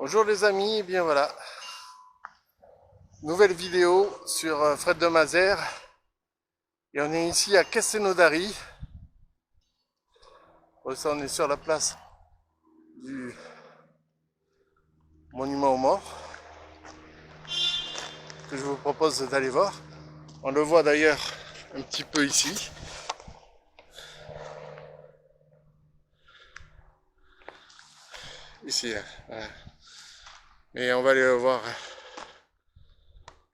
Bonjour les amis, et bien voilà, nouvelle vidéo sur Fred de Mazères et on est ici à Castelnaudary. Ça, on est sur la place du monument aux morts que je vous propose d'aller voir. On le voit d'ailleurs un petit peu ici. Ici, voilà. Et on va aller le voir.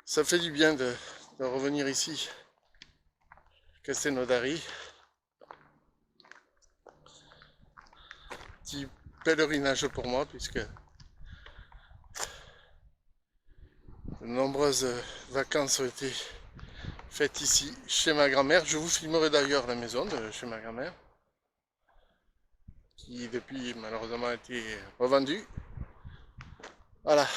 Ça fait du bien de revenir ici, Castelnaudary. Petit pèlerinage pour moi puisque de nombreuses vacances ont été faites ici chez ma grand-mère. Je vous filmerai d'ailleurs la maison de chez ma grand-mère qui depuis malheureusement a été revendue. Voilà.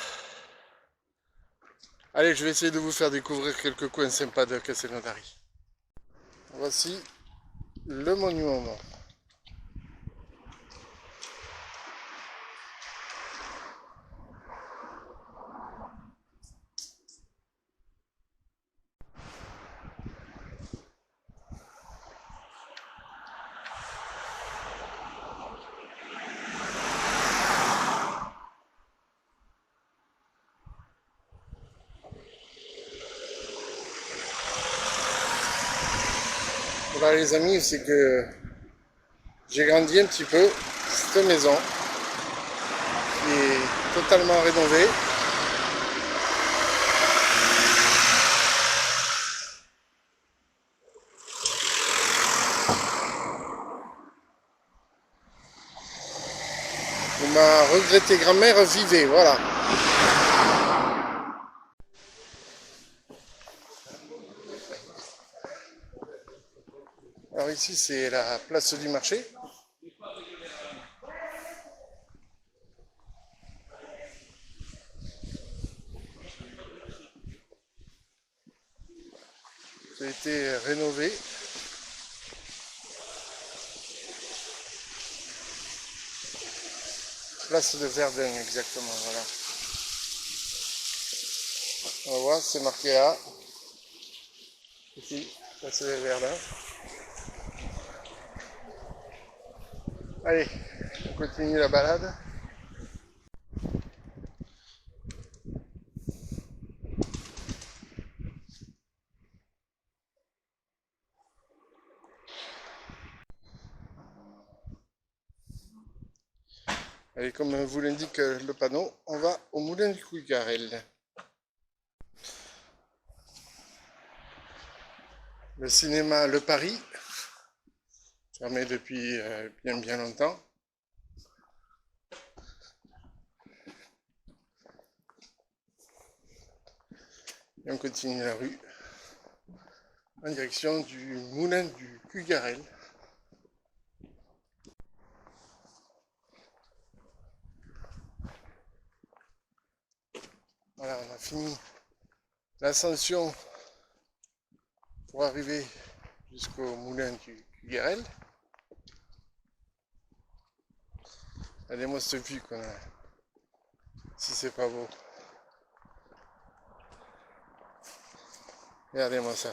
Allez, je vais essayer de vous faire découvrir quelques coins sympas de Castelnaudary. Voici le monument mort. Voilà les amis, c'est que j'ai grandi un petit peu cette maison qui est totalement rénovée. Où ma regrettée grand-mère vivait, voilà. Alors ici c'est la place du marché. Ça a été rénové. Place de Verdun exactement, voilà. On va voir, c'est marqué là. Ici, place de Verdun. Allez, on continue la balade. Allez, comme vous l'indique le panneau, on va au moulin du Cougarel. Le cinéma Le Paris, fermé depuis bien longtemps. Et on continue la rue en direction du moulin du Cougarel. Voilà, on a fini l'ascension pour arriver jusqu'au moulin du Cougarel. Regardez-moi cette vue qu'on a. Si c'est pas beau. Regardez-moi ça.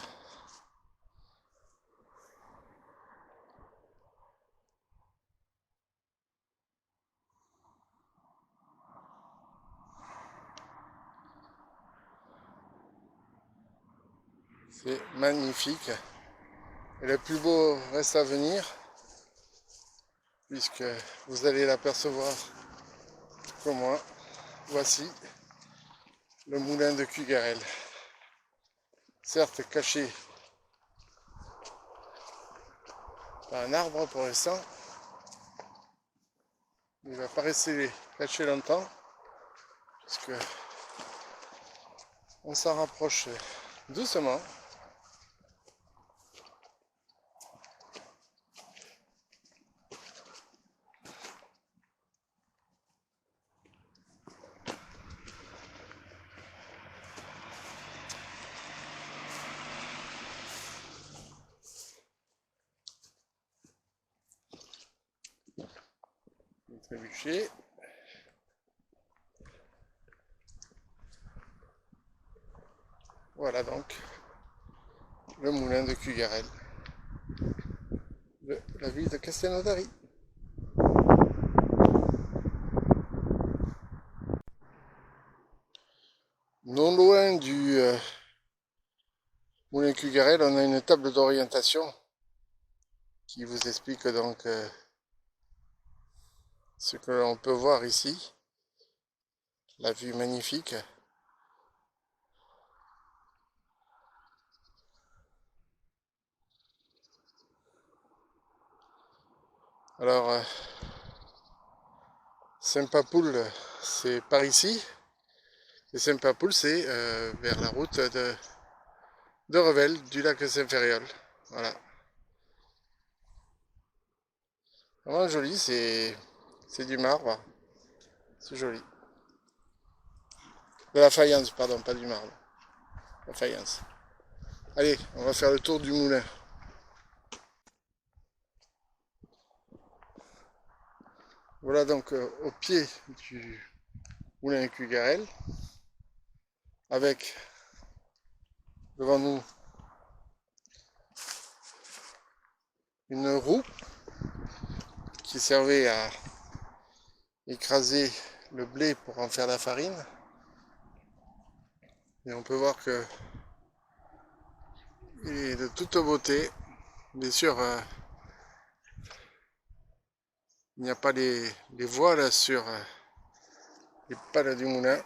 C'est magnifique. Et le plus beau reste à venir, puisque vous allez l'apercevoir comme moi. Voici le moulin de Cougarel. Certes caché par un arbre pour l'instant, il ne va pas rester caché longtemps, puisque on s'en rapproche doucement. Trébucher. Voilà donc le moulin de Cugarel de la ville de Castelnaudary. Non loin du moulin Cugarel, on a une table d'orientation qui vous explique donc ce que l'on peut voir ici, la vue magnifique. Alors, Saint-Papoul, c'est par ici, et Saint-Papoul, c'est vers la route de Revel, du lac Saint-Ferréol. Voilà. Vraiment joli, c'est du marbre, c'est joli. De la faïence, pardon, pas du marbre. La faïence. Allez, on va faire le tour du moulin. Voilà donc au pied du moulin Cugarel, avec devant nous une roue qui servait à écraser le blé pour en faire la farine. Et on peut voir que il est de toute beauté. Bien sûr, il n'y a pas les voiles sur les pales du moulin.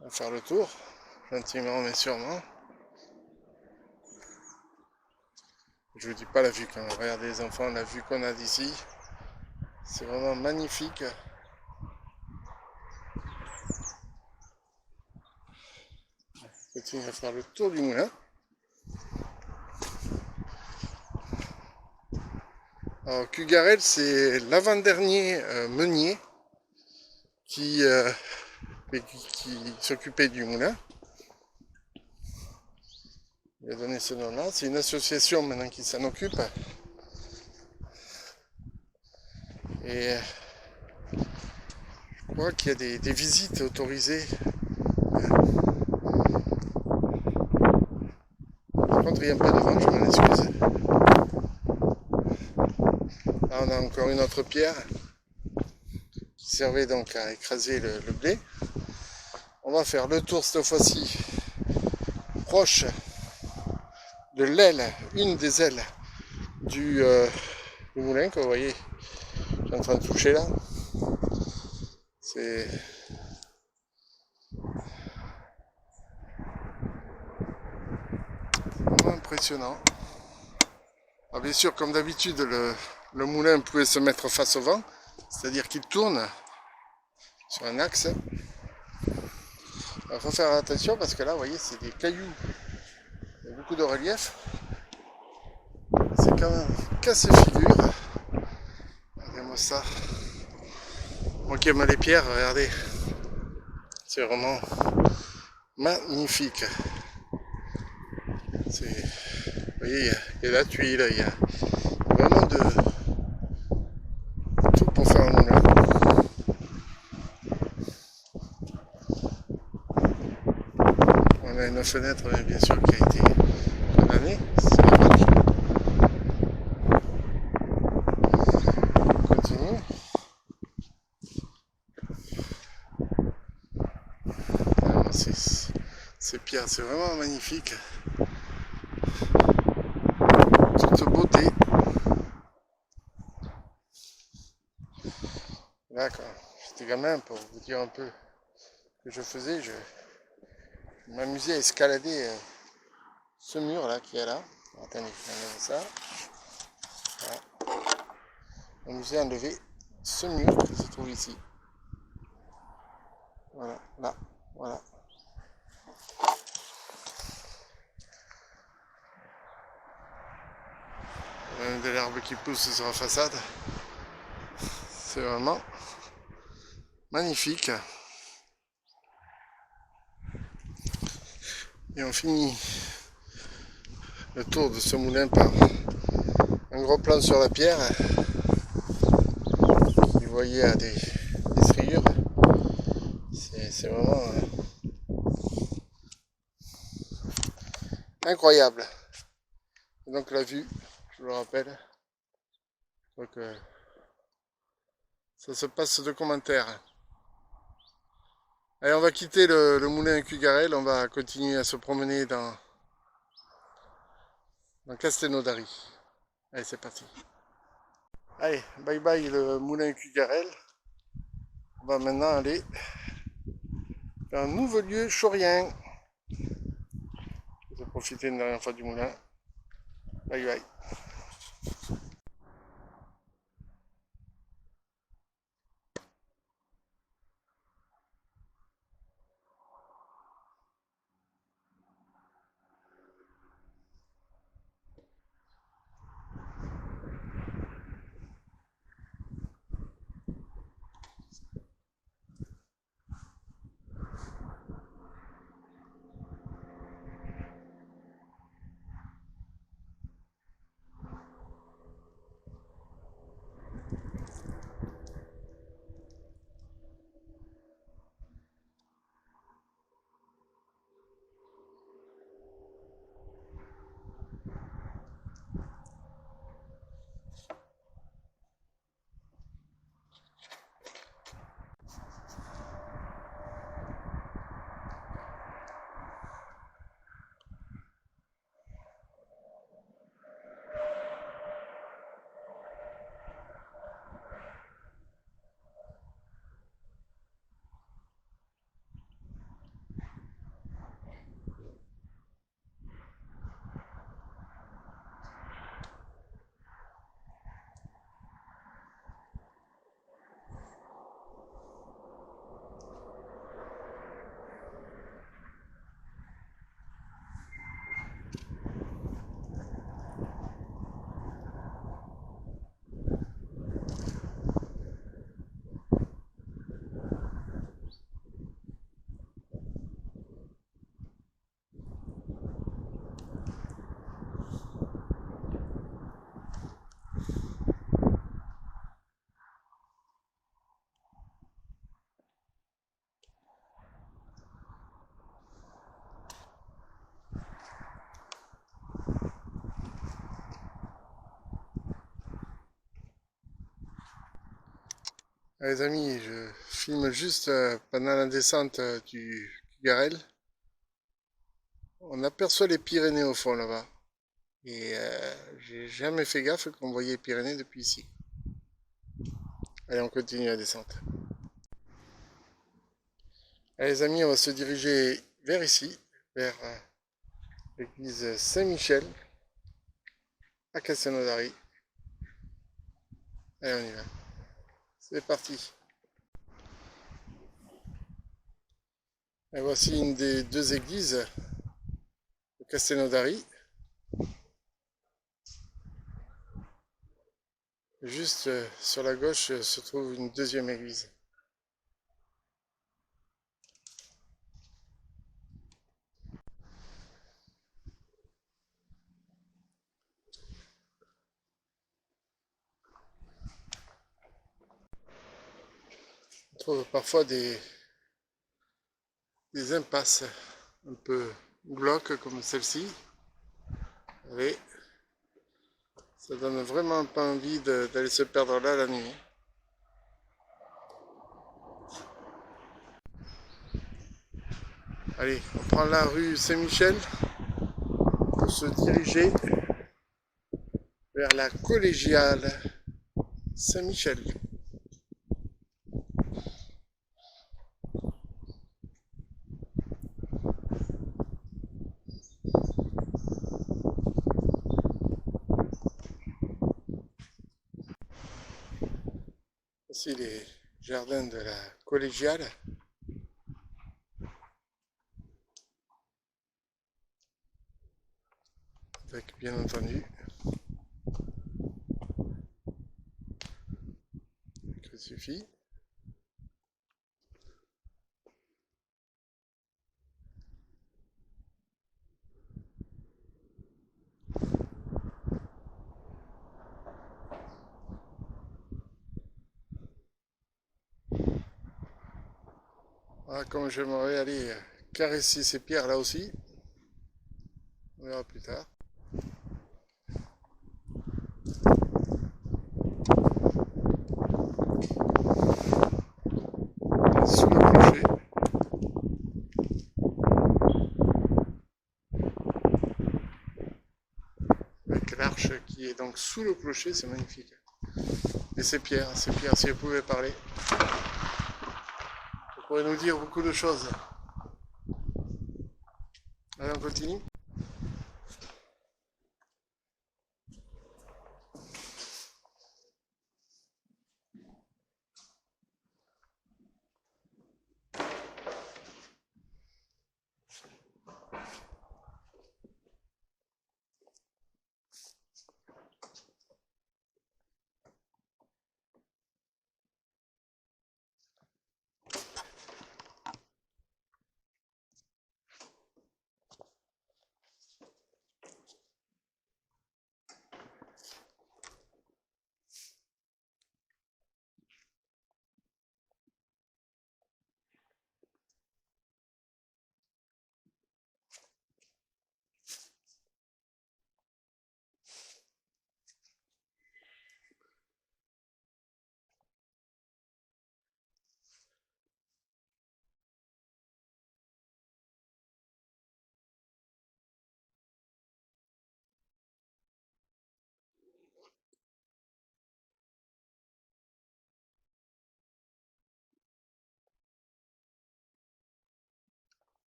On va faire le tour, gentiment mais sûrement. Je vous dis pas la vue quand on regarde les enfants, la vue qu'on a d'ici, c'est vraiment magnifique. On continue à faire le tour du moulin. Alors Cugarel, c'est l'avant-dernier meunier qui s'occupait du moulin. Il a donné ce nom-là. C'est une association maintenant qui s'en occupe. Et je crois qu'il y a des visites autorisées. Par contre, il y a un peu de vent, je m'en excuse. Là, on a encore une autre pierre qui servait donc à écraser le blé. On va faire le tour cette fois-ci proche de l'aile, une des ailes du moulin que vous voyez, je suis en train de toucher là. C'est vraiment impressionnant. Alors bien sûr, comme d'habitude, le moulin pouvait se mettre face au vent, c'est-à-dire qu'il tourne sur un axe. Il faut faire attention parce que là, vous voyez, c'est des cailloux. Il y a beaucoup de relief. C'est quand même casse-figure. Regardez-moi ça. Moi qui aime les pierres, regardez. C'est vraiment magnifique. Vous voyez, il y a la tuile, il y a vraiment de tout pour faire un moulin. On a une fenêtre, bien sûr, qui a été condamnée. C'est normal. On continue. Ces pierres, c'est vraiment magnifique. Toute beauté. Là, quand j'étais gamin, pour vous dire un peu ce que je faisais, je m'amusais à escalader ce mur là qui est là. Attendez, je vais enlever ça. Voilà. Je m'amusais à enlever ce mur qui se trouve ici. Voilà, là, voilà. De l'herbe qui pousse sur la façade. C'est vraiment magnifique. Et on finit le tour de ce moulin par un gros plan sur la pierre. Vous voyez à des rayures. C'est vraiment incroyable. Et donc la vue, je le rappelle. Donc ça se passe de commentaires. Allez, on va quitter le moulin Cugarel, on va continuer à se promener dans Castelnaudary. Allez, c'est parti. Allez, bye bye le moulin Cugarel. On va maintenant aller vers un nouveau lieu chaurien. Je vais profiter une dernière fois du moulin. Bye bye. Les amis, je filme juste pendant la descente du Cugarel. On aperçoit les Pyrénées au fond là-bas. Et j'ai jamais fait gaffe qu'on voyait les Pyrénées depuis ici. Allez, on continue la descente. Allez les amis, on va se diriger vers ici, vers l'église Saint-Michel, à Castelnaudary. Allez, on y va. C'est parti. Et voici une des deux églises de Castelnaudary. Juste sur la gauche se trouve une deuxième église. On trouve parfois des impasses un peu glauques comme celle-ci. Allez, ça donne vraiment pas envie d'aller se perdre là la nuit. Allez, on prend la rue Saint-Michel pour se diriger vers la collégiale Saint-Michel. Voici les jardins de la collégiale. Avec bien entendu le crucifix. Ah, comme j'aimerais aller caresser ces pierres là aussi. On verra plus tard. Sous le clocher. Avec l'arche qui est donc sous le clocher, c'est magnifique. Et c'est Pierre, si vous pouvez parler. Vous pourrez nous dire beaucoup de choses. Allez, on continue.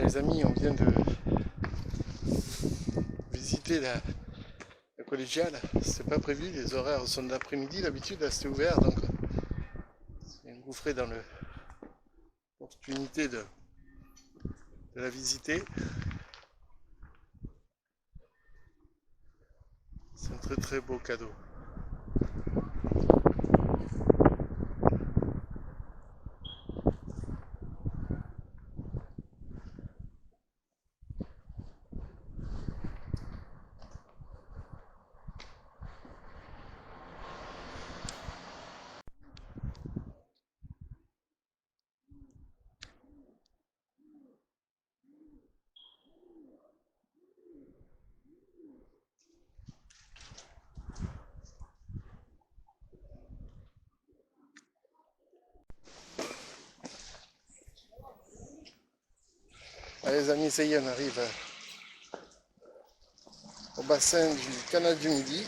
Voilà les amis, on vient de visiter la collégiale. C'était pas prévu, les horaires sont de l'après-midi, d'habitude là c'était ouvert, donc c'est engouffré dans l'opportunité de la visiter. C'est un très très beau cadeau. Allez les amis, ça y est, on arrive au bassin du canal du Midi.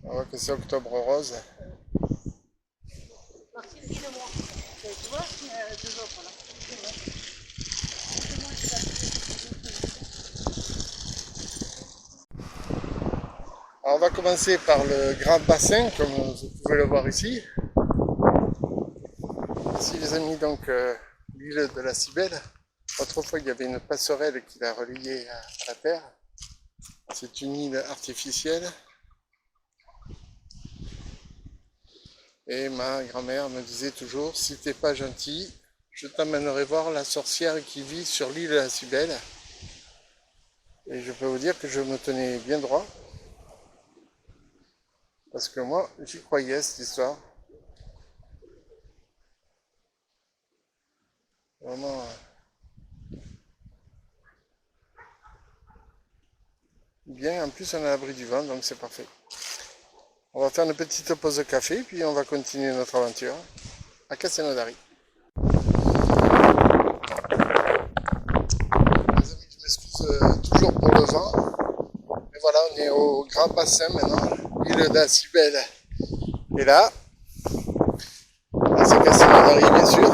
On voit que c'est Octobre Rose. Alors on va commencer par le grand bassin, comme vous pouvez le voir ici. Ici les amis, donc l'île de la Cybèle. Autrefois il y avait une passerelle qui la reliait à la terre. C'est une île artificielle. Et ma grand-mère me disait toujours, si t'es pas gentil, je t'emmènerai voir la sorcière qui vit sur l'île de la Cybèle. Et je peux vous dire que je me tenais bien droit. Parce que moi, j'y croyais cette histoire. Vraiment bien. En plus, on est à l'abri du vent, donc c'est parfait. On va faire une petite pause de café, puis on va continuer notre aventure à Castelnaudary. Les amis, je m'excuse toujours pour le vent. Mais voilà, on est au grand bassin maintenant. L'île de la Cybèle est là. Là, c'est Castelnaudary, bien sûr.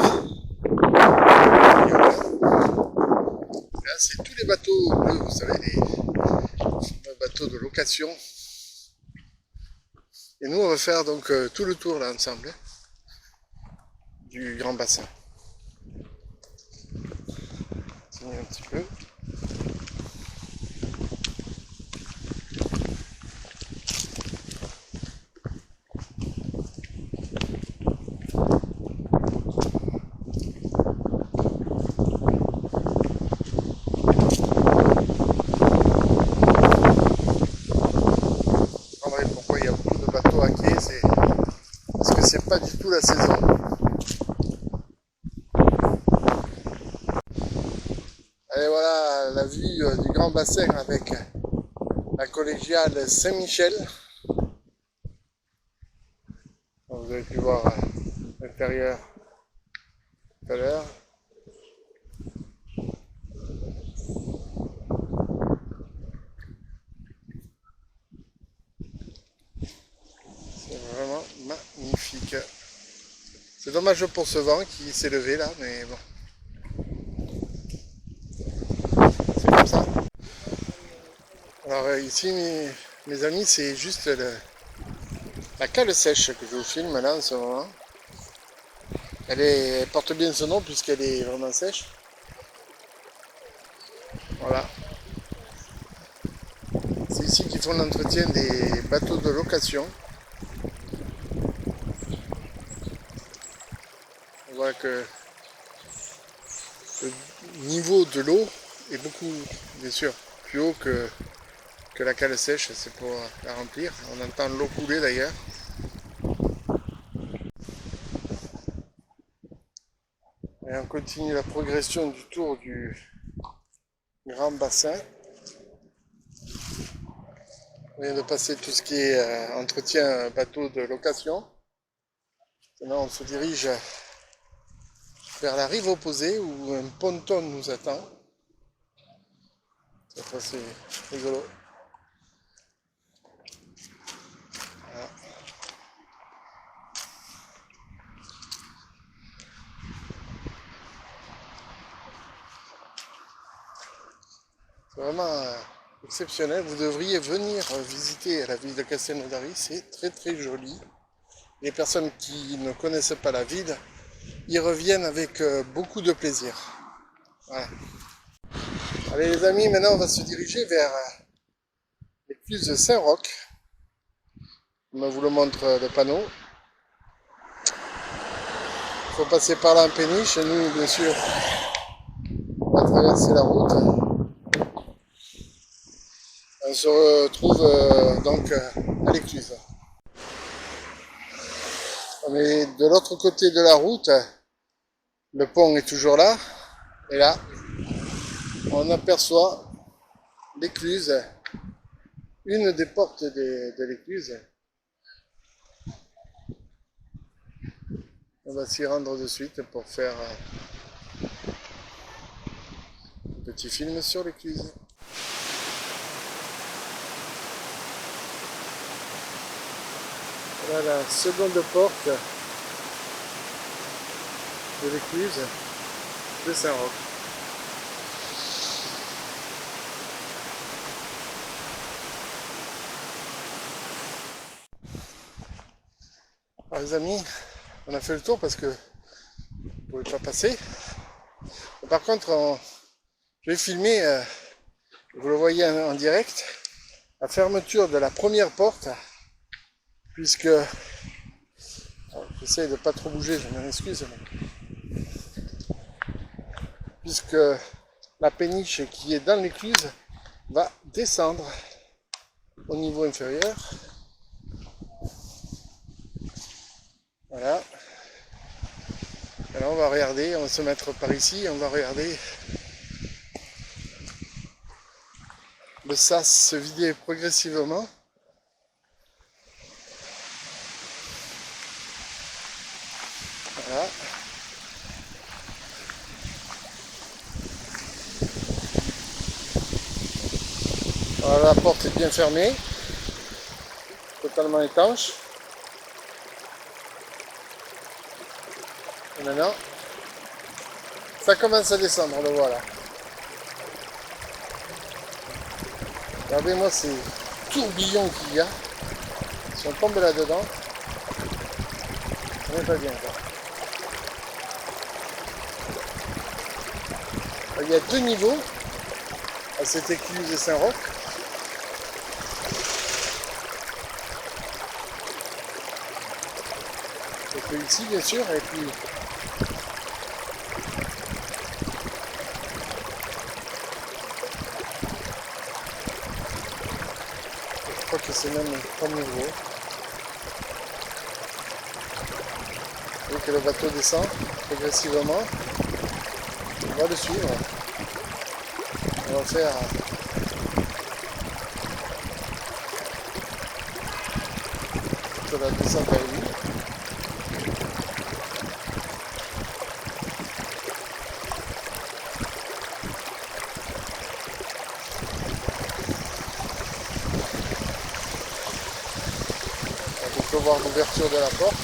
Là, c'est tous les bateaux bleus, vous savez, les bateaux de location. Et nous, on va faire donc tout le tour là ensemble du grand bassin. Continuer un petit peu. Pourquoi il y a beaucoup de bateaux à quai, c'est parce que c'est pas du tout la saison. Et voilà la vue du grand bassin avec la collégiale Saint-Michel. Vous avez pu voir l'intérieur tout à l'heure. C'est vraiment magnifique. C'est dommage pour ce vent qui s'est levé là, mais bon. C'est comme ça. Alors ici, mes amis, c'est juste la cale sèche que je vous filme là en ce moment. Elle porte bien son nom puisqu'elle est vraiment sèche. Voilà. C'est ici qu'ils font l'entretien des bateaux de location. On voit que le niveau de l'eau est beaucoup, bien sûr, plus haut que la cale sèche, c'est pour la remplir. On entend l'eau couler d'ailleurs. Et on continue la progression du tour du grand bassin. On vient de passer tout ce qui est entretien bateau de location. Maintenant on se dirige vers la rive opposée où un ponton nous attend. Ça Cette fois c'est rigolo. Voilà. C'est vraiment exceptionnel. Vous devriez venir visiter la ville de Castelnaudary. C'est très très joli. Les personnes qui ne connaissent pas la ville y reviennent avec beaucoup de plaisir. Voilà. Allez les amis, maintenant on va se diriger vers l'écluse de Saint-Roch. On vous le montre le panneau. Il faut passer par là en péniche. Nous, bien sûr, on va traverser la route. On se retrouve donc à l'écluse. On est de l'autre côté de la route. Le pont est toujours là. Et là, on aperçoit l'écluse, une des portes de l'écluse. On va s'y rendre de suite pour faire un petit film sur l'écluse. Voilà la seconde porte de l'écluse de Saint-Roch. Alors les amis, on a fait le tour parce que vous ne pouvez pas passer. Par contre, je vais filmer, vous le voyez en direct, la fermeture de la première porte, puisque j'essaie de ne pas trop bouger, je m'en excuse, puisque la péniche qui est dans l'écluse va descendre au niveau inférieur. Voilà. Alors on va regarder, on va se mettre par ici, on va regarder le sas se vider progressivement. Voilà. Alors la porte est bien fermée, totalement étanche. Et maintenant, ça commence à descendre, le voilà. Regardez-moi ces tourbillons qu'il y a. Si on tombe là-dedans, on n'est pas bien. Quoi. Il y a deux niveaux à cette écluse de Saint-Roch. Et puis ici, bien sûr, et puis je crois que c'est même pas nouveau. Vous voyez que le bateau descend progressivement. On va le suivre. On va faire toute la descente à lui. On peut voir l'ouverture de la porte.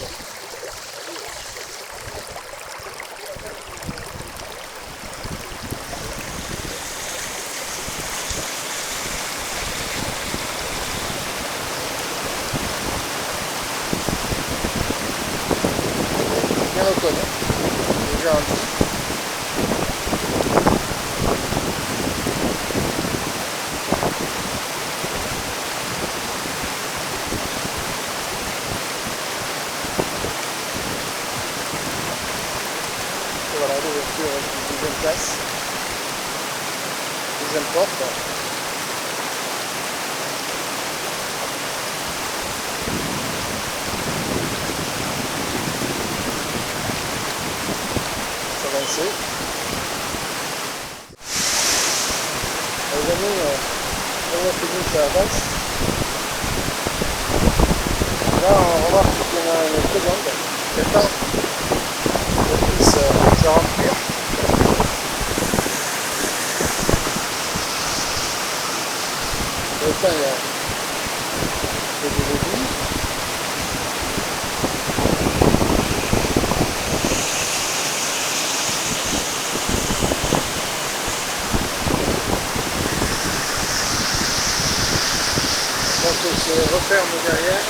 Bien autonome, déjà un petit. Voilà l'ouverture du deuxième place, deuxième porte. Avancer. Les amis, on a fini, ça avance. Là on remarque qu'il y en a une seconde, le temps puisse se remplir. Enfin, il y a un peu de débit. Donc on se referme derrière.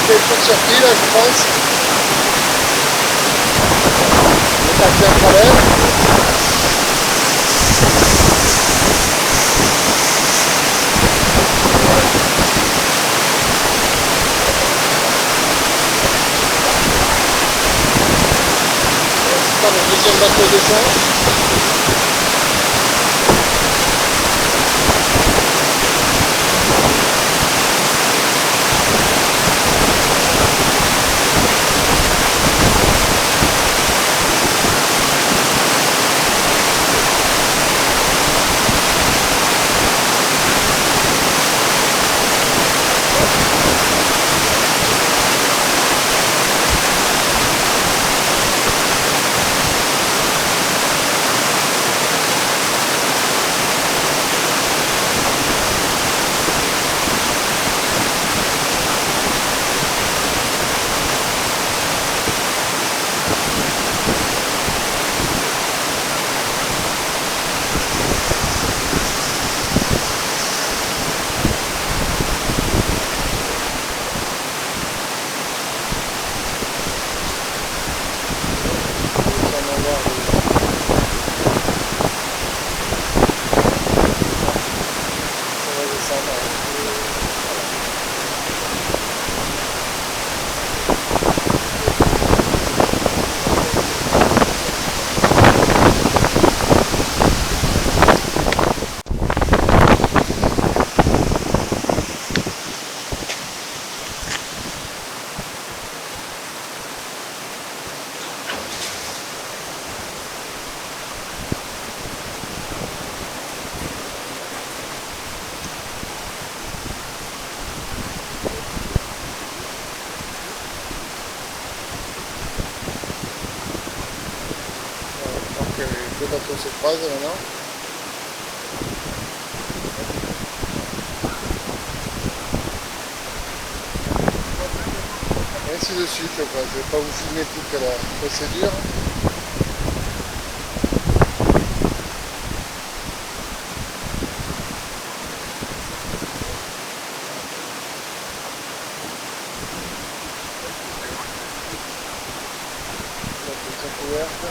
Le coup de sortie là je pense. Le tac bien travers. C'est pas le deuxième bateau descend. Les deux bateaux se croisent maintenant. Et ainsi de suite, quoi. Je ne vais pas vous filmer toute la procédure. La position couverte.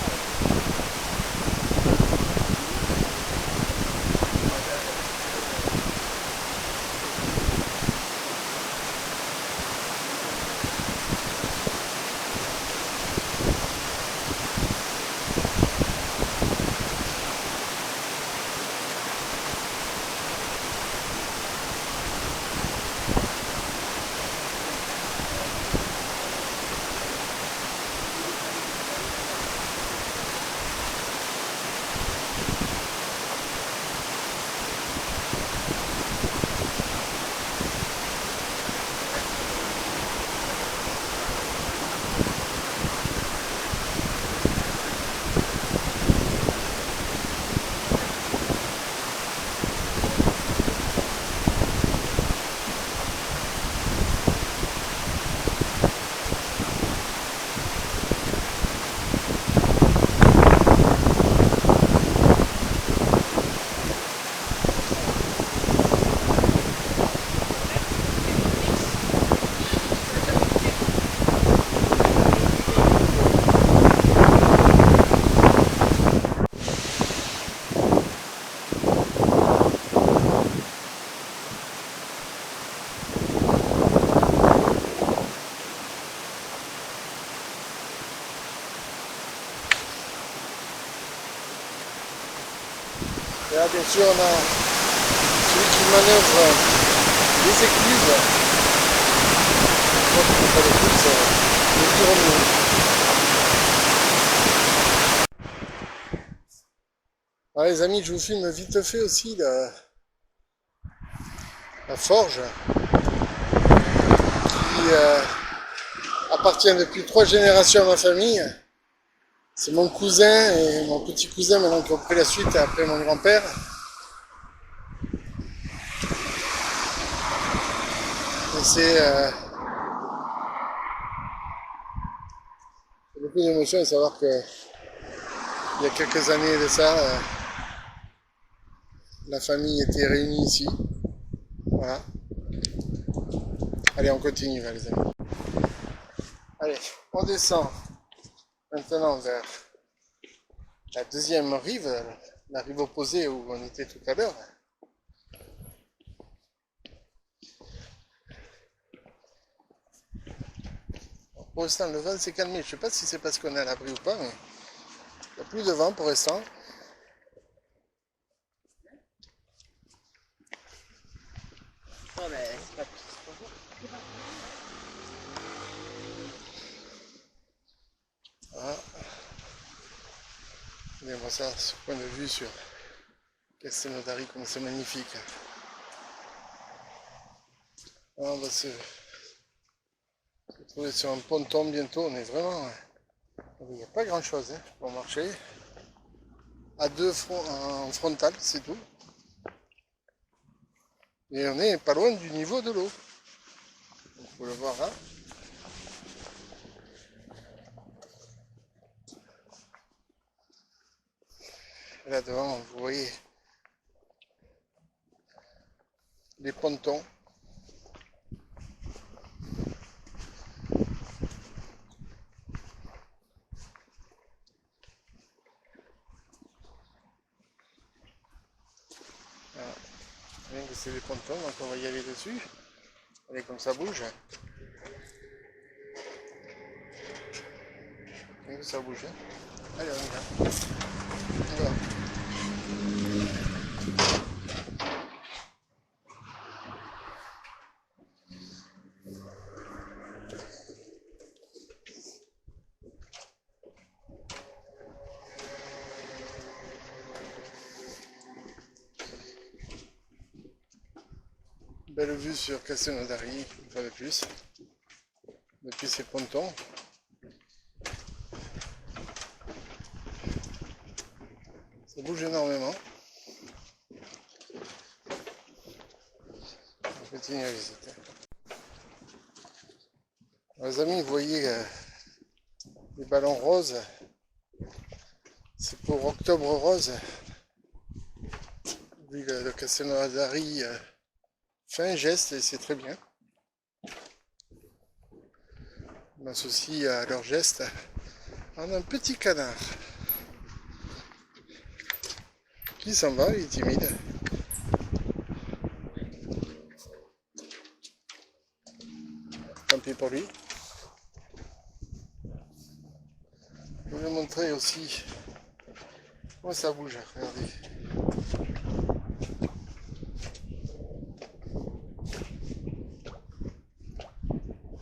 bien sûr, on a celui qui manœuvre les écluses. Moi, je ne pas l'écluse, le tourne. Ah, les amis, je vous filme vite fait aussi la forge qui appartient depuis 3 générations à ma famille. C'est mon cousin et mon petit cousin maintenant qui ont pris la suite après mon grand-père. Et c'est beaucoup d'émotion de savoir que il y a quelques années de ça, la famille était réunie ici. Voilà. Allez, on continue, là, les amis. Allez, on descend maintenant vers la deuxième rive, la rive opposée où on était tout à l'heure. Pour l'instant, le vent s'est calmé. Je ne sais pas si c'est parce qu'on est à l'abri ou pas, mais il n'y a plus de vent pour l'instant. Non, mais c'est pas Voilà. Regardez-moi ça, ce point de vue sur Castelnaudary, comme c'est magnifique. Alors, on va se retrouver sur un ponton bientôt. On est vraiment... Il n'y a pas grand-chose hein, pour marcher. À deux en frontal, c'est tout. Et on est pas loin du niveau de l'eau. Il faut le voir là. Là devant, vous voyez les pontons. Voilà. Rien que c'est des pontons, donc on va y aller dessus. Allez, comme ça bouge. Rien que ça bouge. Hein. Allez, on y va. On va. Belle vue sur Castelnaudary, une fois de plus, depuis ces pontons. Ça bouge énormément. On continue à visiter. Alors, les amis, vous voyez les ballons roses. C'est pour Octobre Rose. Oui, le Castelnaudary fait un geste et c'est très bien. On associe à leur geste un petit canard qui s'en va, il est timide. Tant pis pour lui. Je vais vous montrer aussi comment ça bouge, regardez.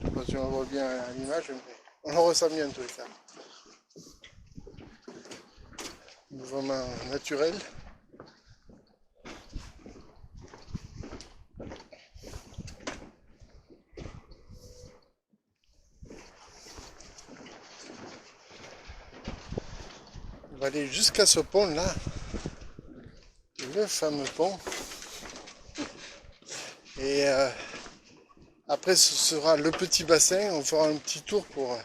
Je sais pas si on voit bien à l'image, mais on le ressent bien en tous les cas. Mouvement naturel. On va aller jusqu'à ce pont là, le fameux pont. Et après ce sera le petit bassin, on fera un petit tour pour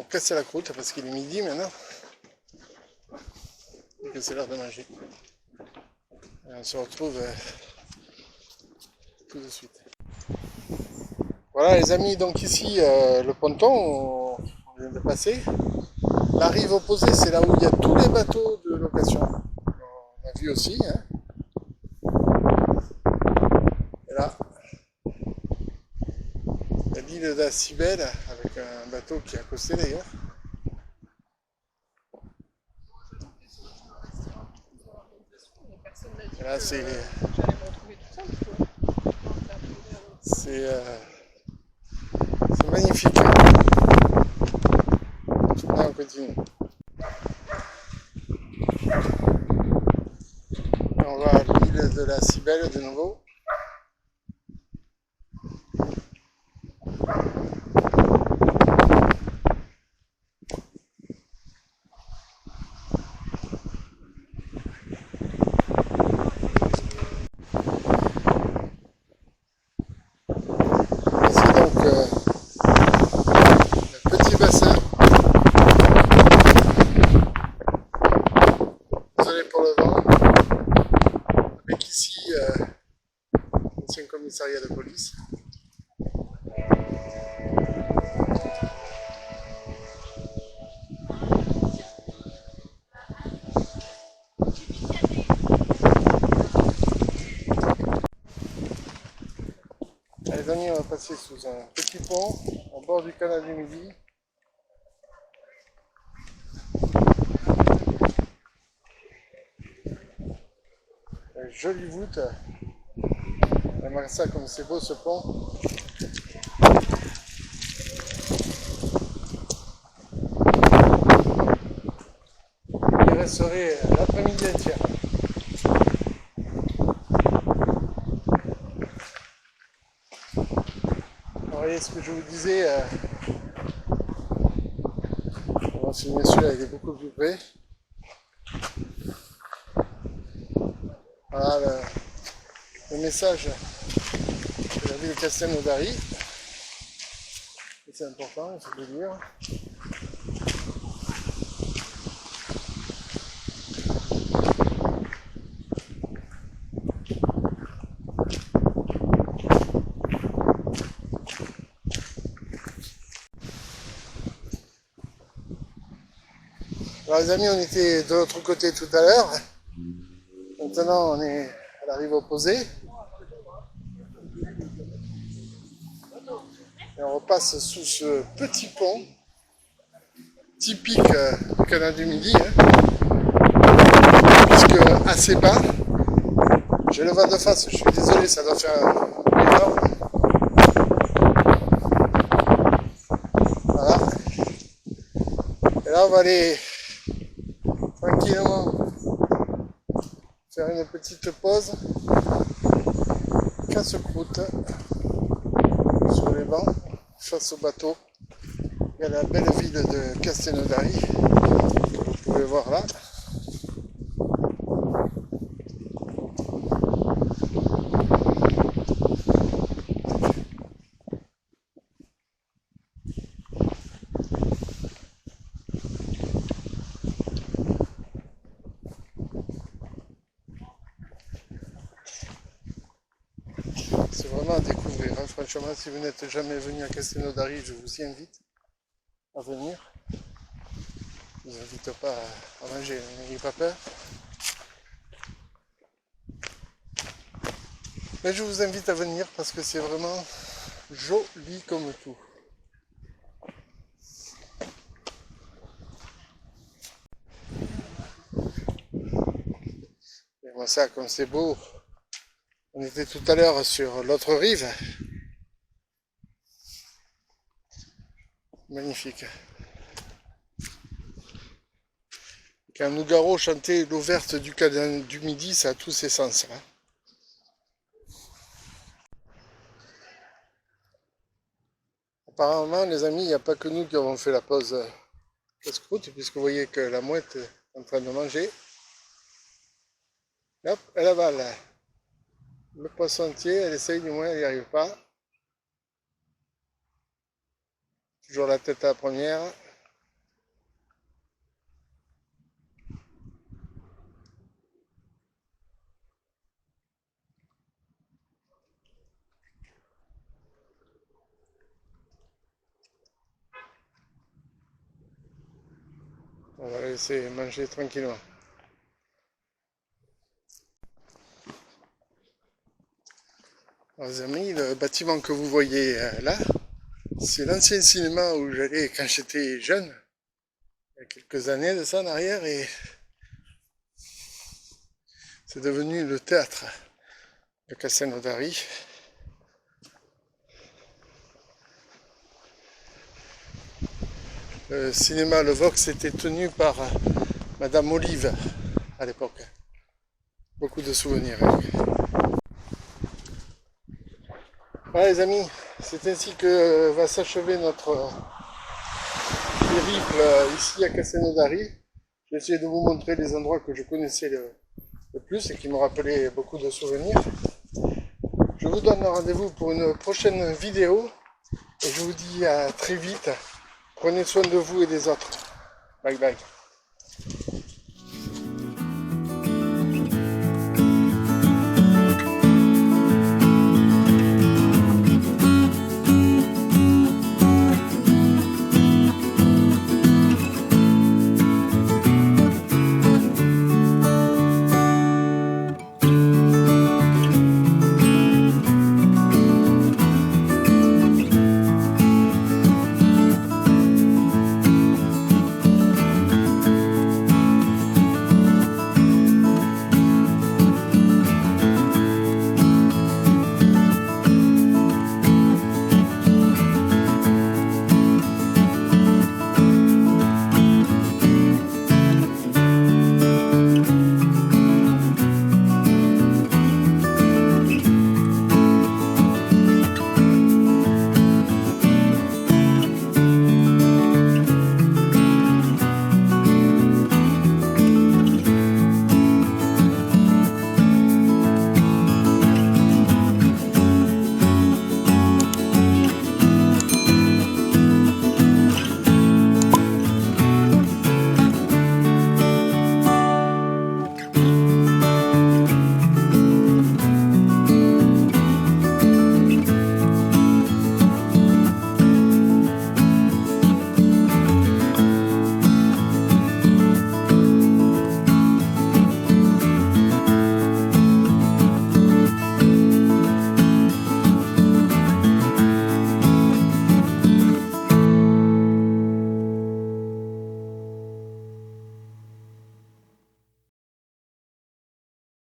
casser la croûte parce qu'il est midi maintenant. Et que c'est l'heure de manger. Et on se retrouve tout de suite. Voilà les amis, donc ici le ponton, on vient de passer. La rive opposée, c'est là où il y a tous les bateaux de location. On a vu aussi. Hein. Et là, il y a l'île d'Acibel avec un bateau qui est accosté d'ailleurs. Là, c'est j'allais me retrouver tout seul, tu vois. c'est magnifique. Là, on continue. On va à l'île de la Cybèle de nouveau. C'est donc le petit bassin. Désolé pour le vent. Avec ici l'ancien commissariat de police. Les amis, on va passer sous un petit pont au bord du canal du Midi. Jolie voûte. J'aimerais ça comme c'est beau ce pont. Il resterait l'après-midi entière. Vous voyez ce que je vous disais. On va filmer celui-là, il est beaucoup plus près. Voilà le message de la ville de Castelnaudary. C'est important, il faut le dire. Alors les amis, on était de l'autre côté tout à l'heure. Maintenant, on est à la rive opposée. Et on repasse sous ce petit pont, typique du canal du Midi, puisque assez bas. J'ai le vent de face, je suis désolé, ça doit faire un bruit énorme. Voilà. Et là, on va aller tranquillement faire une petite pause, casse-croûte, sur les bancs, face au bateau. Il y a la belle ville de Castelnaudary, que vous pouvez voir là. C'est vraiment à découvrir, hein. Franchement, si vous n'êtes jamais venu à Castelnaudary, je vous y invite à venir. Je vous invite pas à manger, n'ayez pas peur. Mais je vous invite à venir parce que c'est vraiment joli comme tout. Et moi ça, comme c'est beau. On était tout à l'heure sur l'autre rive. Magnifique. Quand Nougaro chantait l'ouverte du canal du Midi, ça a tous ses sens. Hein. Apparemment, les amis, il n'y a pas que nous qui avons fait la pause casse-croûte, puisque vous voyez que la mouette est en train de manger. Hop, elle avale le poisson entier, elle essaye du moins, elle n'y arrive pas. Toujours la tête à la première. On va la laisser manger tranquillement. Alors, les amis, le bâtiment que vous voyez là, c'est l'ancien cinéma où j'allais quand j'étais jeune, il y a quelques années de ça en arrière, et C'est devenu le théâtre de Castelnaudary. Le cinéma Le Vox était tenu par Madame Olive à l'époque. Beaucoup de souvenirs. Voilà les amis, c'est ainsi que va s'achever notre périple ici à Castelnaudary. J'ai essayé de vous montrer les endroits que je connaissais le plus et qui me rappelaient beaucoup de souvenirs. Je vous donne rendez-vous pour une prochaine vidéo et je vous dis à très vite. Prenez soin de vous et des autres. Bye bye.